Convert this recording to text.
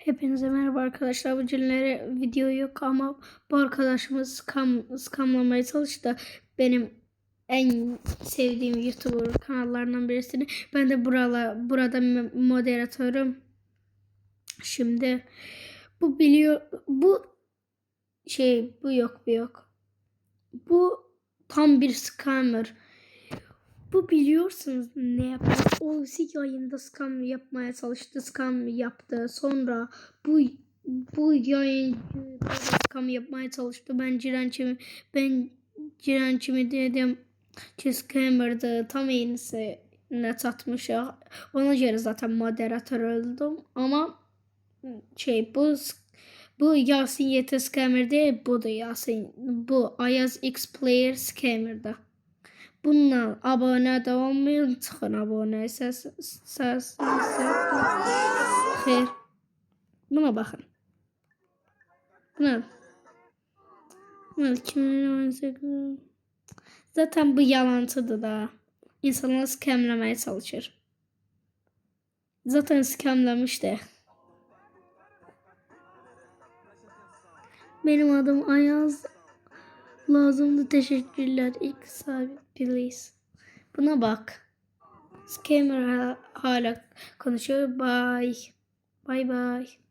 Hepinize merhaba arkadaşlar. Bu cümlelere video yok ama bu arkadaşımız scamlamaya çalıştı. Benim en sevdiğim YouTuber kanallarından birisini. Ben de burada moderatörüm. Şimdi bu yok. Bu tam bir scammer. Bu biliyorsunuz ne yapar? O yayında scam yapmaya çalıştı, scam yaptı. Sonra bu yayıncı scam yapmaya çalıştı. Ben dirençimi dedim ki scammer'dı. Tam yenisi ne satmış ya. Ona göre zaten moderatör oldum. Ama bu Yasin Yete scammer değil. Bu da Yasin. Bu Ayaz X Player scammer'da. Bundan abone de olmayın. Çıxın abone. Səs. Xeyr. Buna baxın. Buna. 2018. Zaten bu yalancıdır da. İnsanları skemlemeye çalışır. Zaten skemlemişti. Benim adım Ayaz. Lazımdı, teşekkürler. İlk sahibi please. Buna bak. Scammer hala konuşuyor. Bye. Bye bye.